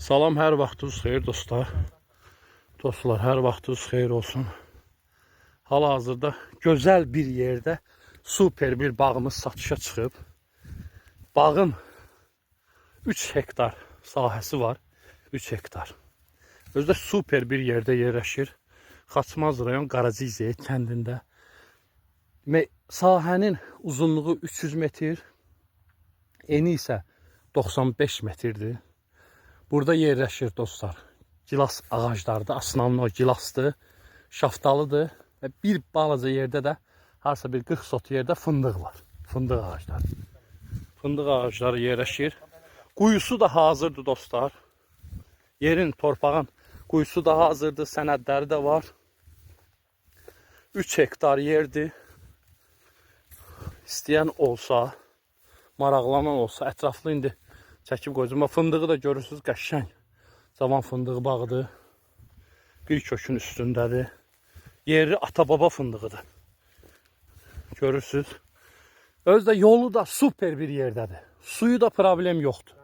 Salam, hər vaxtınız xeyir dostlar. Dostlar, hər vaxtınız xeyir olsun. Hal-hazırda gözəl bir yerdə super bir bağımız satışa çıxıb. Bağın 3 hektar sahəsi var. 3 hektar. Özdə super bir yerdə yerləşir. Xaçmaz rayon Qaracizey kəndində. Sahənin uzunluğu 300 metr, eni isə 95 metrdir. Burada yerləşir dostlar. Gilas ağaclardır. Aslanın o gilasdır. Şaftalıdır. Və bir balaca yerdə də harasa bir 40 sot yerdə fındıq var. Fındıq ağacları. Fındıq ağacları yerləşir. Quyusu da hazırdır dostlar. Yerin, torpağın quyusu da hazırdır. Sənədləri də var. 3 hektar yerdir. İstəyən olsa, maraqlanan olsa, ətraflı indi çəkib qoyacağım. Fındığı da görürsünüz, qəşəng. Cavan fındığı bağıdır. Bir kökün üstündədir. Yeri ata-baba fındığıdır. Görürsünüz. Özdə yolu da super bir yerdədir. Suyu da problem yoxdur.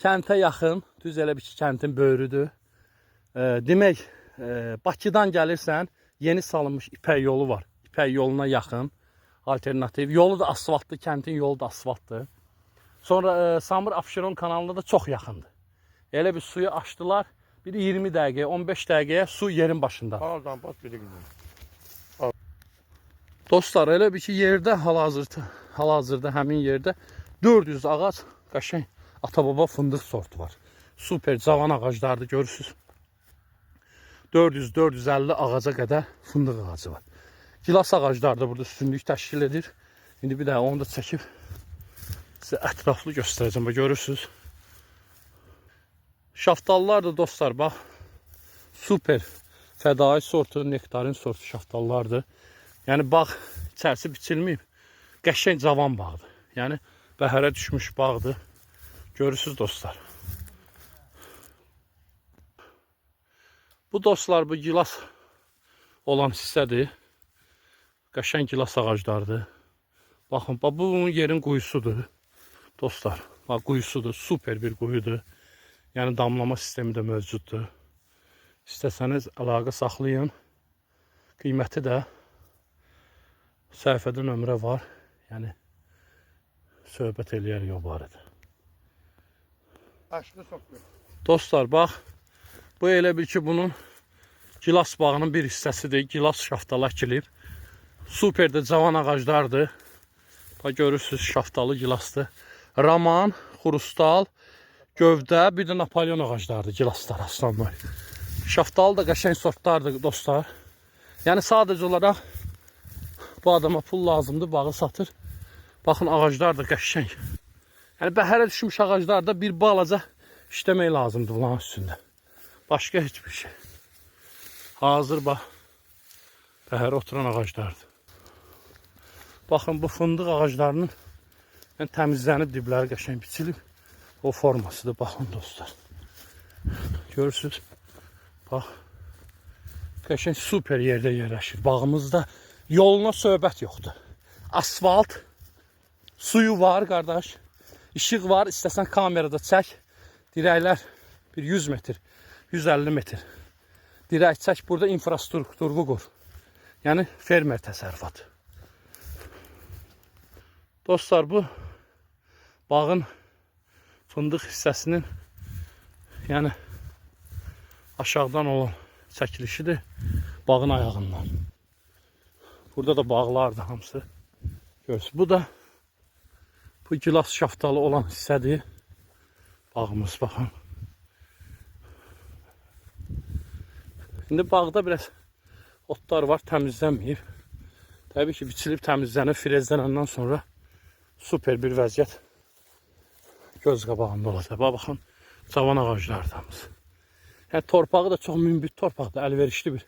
Kəntə yaxın, düz elə bir ki, kəntin böyrüdür. Demək, Bakıdan gəlirsən, yeni salınmış İpək yolu var. İpək yoluna yaxın, alternativ. Yolu da asfaltlı, kəntin yolu da asfaltlı. Sonra Samur Abşeron kanalına da çox yaxındır. Elə bir suyu açdılar. Biri 20 dəqiqəyə, 15 dəqiqəyə su yerin başında. Dostlar, elə bir ki, yerdə hal-hazırda həmin yerdə 400 ağac qəşəng ata-baba fındıq sortu var. Super cavan ağaclardır, görürsünüz. 400-450 ağaca qədər fındıq ağacı var. Gilas ağacları da burada üstünlük təşkil edir. İndi bir daha onu da çəkib sizə ətraflı göstərəcəm. Görürsünüz. Şaftallar da dostlar, bax, super fədai sortu, nektarin sortu şaftallardır. Yəni bağ içərisi biçilməyib. Qəşəng cavan bağdır. Yəni bəhərə düşmüş bağdır. Görürsünüz dostlar. Bu dostlar, bu gilas olan hissədir. Qəşəng gilas ağaclardır. Baxın, bu bunun yerin quyusudur. Dostlar, bax, quyusudur. Super bir quyudur. Yəni damlama sistemi də mövcuddur. İstəsəniz əlaqə saxlayın. Qiyməti də səhifədə nömrə var. Yəni söhbət eləyərik o barədə. Dostlar, bax, bu elə bil ki, bunun gilas bağının bir hissəsidir. Gilas şaftalı əkilib. Super də cavan ağaclardır. Bax, görürsünüz, şaftalı gilasdır. Raman, xurustal, gövdə, bir də Napolyon ağaclardır, gilaslar aslanlar. Şaftalı da qəşəng sortlardır dostlar. Yəni sadəcə olaraq bu adama pul lazımdır, bağı satır. Baxın, ağaclar da qəşəng. Yəni bəhərə düşmüş ağaclarda bir balaca işləmək lazımdır bunların üstündə. Başqa heç bir şey. Hazır bax, bəhərə oturan ağaclardır. Baxın, bu fındıq ağaclarının təmizlənib, dibləri qəşəng biçilib. O formasıdır, baxın dostlar. Görürsünüz. Bax, qəşəng super yerdə yerləşir. Bağımızda yoluna söhbət yoxdur. Asfalt, suyu var qardaş. İşıq var, istəsən kamerada çək. Dirəklər bir 100 metr, 150 metr. Dirək çək, burada infrastrukturu qur. Yəni fermer təsərrüfatı. Dostlar, bu bağın fındıq hissəsinin yəni aşağıdan olan çəkilişidir bağın ayağından. Burada da bağlardır hamısı. Görürsünüz. Bu da bu gilas şaftalı olan hissədir. Bağımız, baxın. İndi bağda biraz otlar var, təmizlənməyib. Təbii ki, biçilib, təmizlənib, frezlənəndən sonra super bir vəziyyət göz qabağında olacaq. Baxın, cavan ağaclardamız. Yəni torpağı da çox münbit torpaqdır, əlverişli bir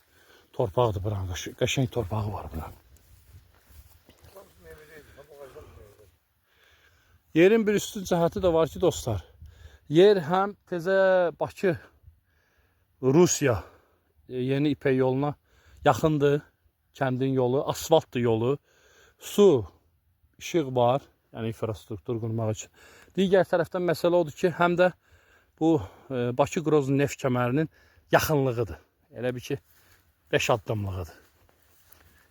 torpaqdır buranın. Qəşəng torpağı var buranın. Yerin bir üstün cəhəti də var ki, dostlar. Yer həm təzə Bakı, Rusiya yeni İpək yoluna yaxındır. Kəndin yolu, asfaltdır yolu. Su, işıq var. Yəni infrastruktur qurmaq üçün. Digər tərəfdən məsələ odur ki, həm də bu Bakı Qrozun neft kəmərinin yaxınlığıdır. Elə bir ki 5 addımlığıdır.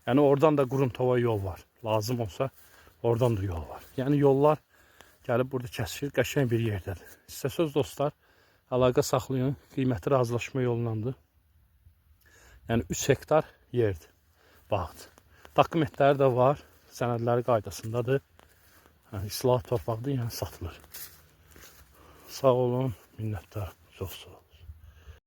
Yəni oradan da Quruntova yol var. Lazım olsa oradan da yol var. Yəni yollar gəlib burada kəsir, qəşəng bir yerdədir. İstəsəz dostlar, əlaqə saxlayın. Qiyməti razılaşma yolundandır. Yəni 3 hektar yerdir, bağdır. Dokumentləri də var, sənədləri qaydasındadır. Yəni islahat torpaqdır, yəni satılır. Sağ olun, minnətdar, çox sağ olun.